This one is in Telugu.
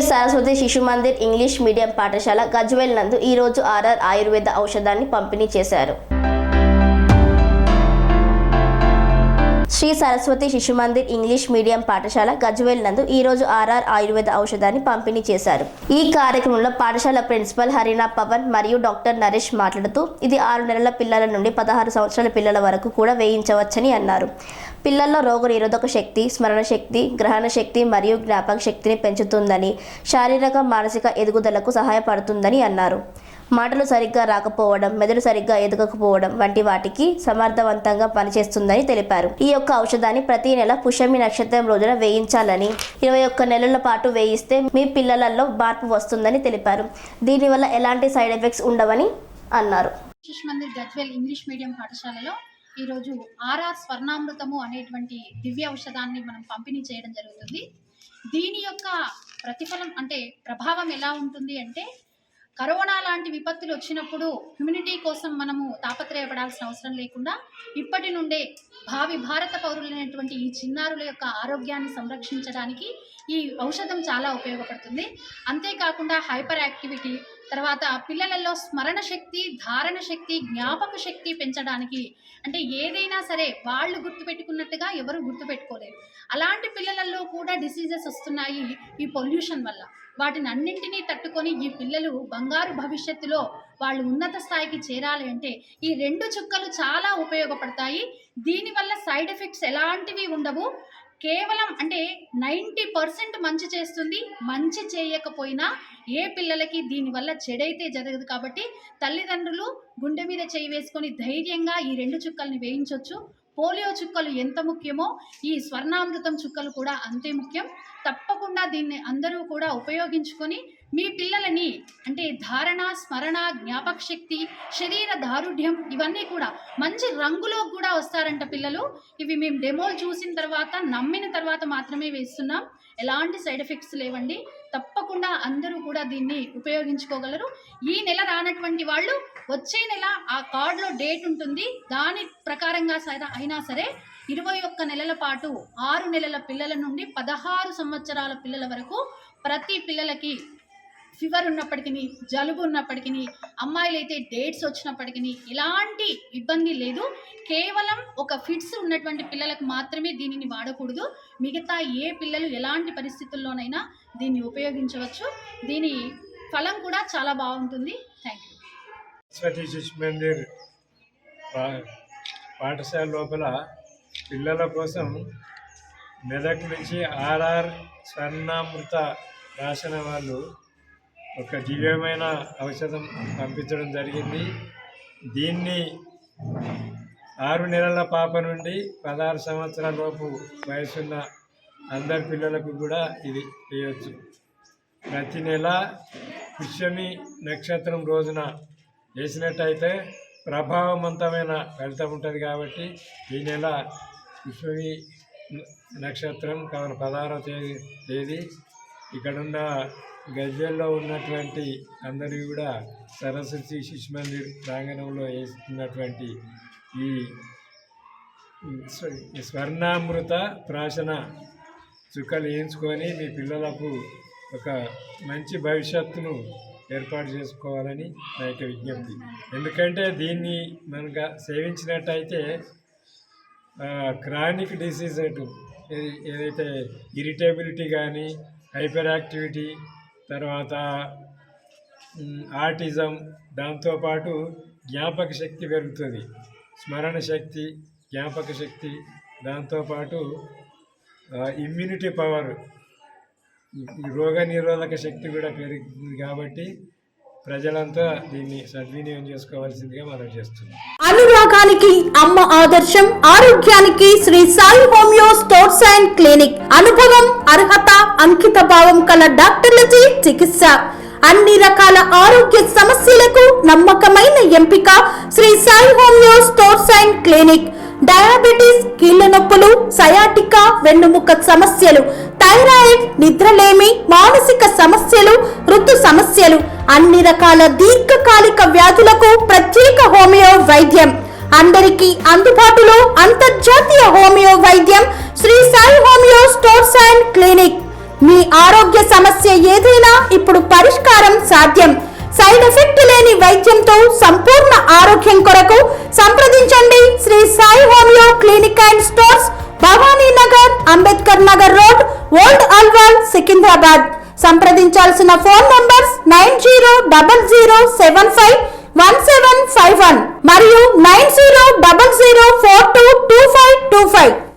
సరస్వతి శిశు మందిర్ ఇంగ్లీష్ మీడియం పాఠశాల గజ్వేల్ నందు ఈ రోజు ఆర్ఆర్ ఆయుర్వేద ఔషధాన్ని పంపిణీ చేశారు. శ్రీ సరస్వతి శిశు మందిర్ ఇంగ్లీష్ మీడియం పాఠశాల గజ్వేల్ నందు ఈ రోజు ఆర్ఆర్ ఆయుర్వేద ఔషధాన్ని పంపిణీ చేశారు. ఈ కార్యక్రమంలో పాఠశాల ప్రిన్సిపల్ హరినా పవన్ మరియు డాక్టర్ నరేష్ మాట్లాడుతూ ఇది 6 నెలల పిల్లల నుండి 16 సంవత్సరాల పిల్లల వరకు కూడా వేయించవచ్చని అన్నారు. పిల్లల్లో రోగనిరోధక శక్తి, స్మరణ శక్తి, గ్రహణ శక్తి మరియు జ్ఞాపక శక్తిని పెంచుతుందని, శారీరక మానసిక ఎదుగుదలకు సహాయపడుతుందని అన్నారు. మాటలు సరిగ్గా రాకపోవడం, మెదడు సరిగ్గా ఎదగకపోవడం వంటి వాటికి సమర్థవంతంగా పనిచేస్తుందని తెలిపారు. ఈ యొక్క ఔషధాన్ని ప్రతి నెల పుష్యమి నక్షత్రం రోజున వేయించాలని, 21 నెలల పాటు వేయిస్తే మీ పిల్లలలో మార్పు వస్తుందని తెలిపారు. దీనివల్ల ఎలాంటి సైడ్ ఎఫెక్ట్స్ ఉండవని అన్నారు. శిశు మందిర్ గజ్వేల్ ఇంగ్లీష్ మీడియం పాఠశాలలో ఈరోజు ఆర్ఆర్ స్వర్ణామృతము అనేటువంటి దివ్య ఔషధాన్ని మనం పంపిణీ చేయడం జరుగుతుంది. దీని యొక్క ప్రతిఫలం అంటే ప్రభావం ఎలా ఉంటుంది అంటే, కరోనా లాంటి విపత్తులు వచ్చినప్పుడు హ్యూమినిటీ కోసం మనము తాపత్రయపడాల్సిన అవసరం లేకుండా ఇప్పటి నుండే భావి భారత పౌరులైనటువంటి ఈ చిన్నారుల యొక్క ఆరోగ్యాన్ని సంరక్షించడానికి ఈ ఔషధం చాలా ఉపయోగపడుతుంది. అంతేకాకుండా హైపర్ యాక్టివిటీ, తర్వాత పిల్లలలో స్మరణ శక్తి, ధారణ శక్తి, జ్ఞాపక శక్తి పెంచడానికి, అంటే ఏదైనా సరే వాళ్ళు గుర్తుపెట్టుకున్నట్టుగా ఎవరు గుర్తుపెట్టుకోలేరు. అలాంటి పిల్లలలో కూడా డిసీజెస్ వస్తున్నాయి ఈ పొల్యూషన్ వల్ల. వాటిని అన్నింటినీ తట్టుకొని ఈ పిల్లలు బంగారు భవిష్యత్తులో వాళ్ళు ఉన్నత స్థాయికి చేరాలి అంటే ఈ 2 చుక్కలు చాలా ఉపయోగపడతాయి. దీనివల్ల సైడ్ ఎఫెక్ట్స్ ఎలాంటివి ఉండవు. కేవలం అంటే 90% మంచి చేస్తుంది. మంచి చేయకపోయినా ఏ పిల్లలకి దీనివల్ల చెడైతే జరగదు. కాబట్టి తల్లిదండ్రులు గుండె మీద చేయి వేసుకొని ధైర్యంగా ఈ 2 చుక్కల్ని వేయించవచ్చు. పోలియో చుక్కలు ఎంత ముఖ్యమో ఈ స్వర్ణామృతం చుక్కలు కూడా అంతే ముఖ్యం. తప్పకుండా దీన్ని అందరూ కూడా ఉపయోగించుకొని మీ పిల్లలని అంటే ధారణ, స్మరణ, జ్ఞాపక శక్తి, శరీర దారుఢ్యం ఇవన్నీ కూడా మంచి రంగులో కూడా వస్తారంట పిల్లలు. ఇవి మేము డెమోలు చూసిన తర్వాత నమ్మిన తర్వాత మాత్రమే వేస్తున్నాం. ఎలాంటి సైడ్ ఎఫెక్ట్స్ లేవండి. తప్పకుండా అందరూ కూడా దీన్ని ఉపయోగించుకోగలరు. ఈ నెల రానటువంటి వాళ్ళు వచ్చే నెల ఆ కార్డులో డేట్ ఉంటుంది, దాని ప్రకారంగా అయినా సరే 21 నెలల పాటు 6 నెలల పిల్లల నుండి 16 సంవత్సరాల పిల్లల వరకు ప్రతి పిల్లలకి ఫీవర్ ఉన్నప్పటికీ, జలుబు ఉన్నప్పటికీ, అమ్మాయిలైతే డేట్స్ వచ్చినప్పటికీ ఎలాంటి ఇబ్బంది లేదు. కేవలం ఒక ఫిట్స్ ఉన్నటువంటి పిల్లలకు మాత్రమే దీనిని వాడకూడదు. మిగతా ఏ పిల్లలు ఎలాంటి పరిస్థితుల్లోనైనా దీన్ని ఉపయోగించవచ్చు. దీని ఫలం కూడా చాలా బాగుంటుంది. Thank you. సరస్వతి శిశు మందిర్ పాఠశాల లోపల పిల్లల కోసం మెదక్ నుంచి ఆర్ఆర్ స్వర్ణామృత రాసిన వాళ్ళు ఒక దివ్యమైన ఔషధం పంపించడం జరిగింది. దీన్ని 6 నెలల పాప నుండి 16 సంవత్సరాల లోపు వయసున్న అందరి పిల్లలకు కూడా ఇది వేయవచ్చు. ప్రతి నెల పుష్యమి నక్షత్రం రోజున వేసినట్టయితే ప్రభావవంతమైన ఫలితం ఉంటుంది. కాబట్టి ఈ నెల పుష్యమి నక్షత్రం కావున 16వ తేదీ ఇక్కడున్న గజ్వేల్లో ఉన్నటువంటి అందరివి కూడా సరస్వతి శిశు మందిర్ ప్రాంగణంలో వేస్తున్నటువంటి ఈ స్వర్ణామృత ప్రాశన చుక్కలు వేయించుకొని మీ పిల్లలకు ఒక మంచి భవిష్యత్తును ఏర్పాటు చేసుకోవాలని నా యొక్క విజ్ఞప్తి. ఎందుకంటే దీన్ని మనకు సేవించినట్టయితే క్రానిక్ డిసీజ్ ఏదైతే ఇరిటేబిలిటీ కానీ, హైపర్ యాక్టివిటీ, తర్వాత ఆటిజం, దాంతోపాటు జ్ఞాపక శక్తి పెరుగుతుంది, స్మరణ శక్తి, జ్ఞాపక శక్తి, దాంతోపాటు ఇమ్యూనిటీ పవర్, రోగ నిరోధక శక్తి కూడా పెరుగుతుంది. కాబట్టి ప్రజలంతా దీన్ని సద్వినియోగం చేసుకోవాల్సిందిగా మనం చేస్తున్నాం. అనురాగానికి అమ్మ ఆదర్శం, ఆరోగ్యానికి Sri Sai homeo stores and clinic. అనుభవం, అర్హత, అంకిత భావం కల డాక్టర్లచే చికిత్స. అన్ని రకాల ఆరోగ్య సమస్యలకు నమ్మకమైన ఎంపిక Sri Sai homeo stores and clinic. Diabetes, కీళ్ల నొప్పులు, సయాటికా, వెన్నుముక సమస్యలు, థైరాయిడ్, నిద్రలేమి, మానసిక సమస్యలు, ఋతు సమస్యలు, అన్ని రకాల దీర్ఘకాలిక వ్యాధులకు ప్రత్యేక హోమియో వైద్యం. అందరికీ అందుబాటులో అంతర్జాతీయ హోమియో వైద్యం Shri Sai homeo stores and clinic. మీ ఆరోగ్య సమస్య ఏదైనా ఇప్పుడు పరిష్కారం సాధ్యం. సైడ్ ఎఫెక్ట్ లేని వైద్యంతో సంపూర్ణ ఆరోగ్యం కొరకు సంప్రదించండి Shri Sai homeo clinic and stores, Bhavani Nagar, Ambedkar Nagar road, old Alwal, Secunderabad. సంప్రదించాల్సిన ఫోన్ నంబర్స్ 9000751751 మరియు 9000422525.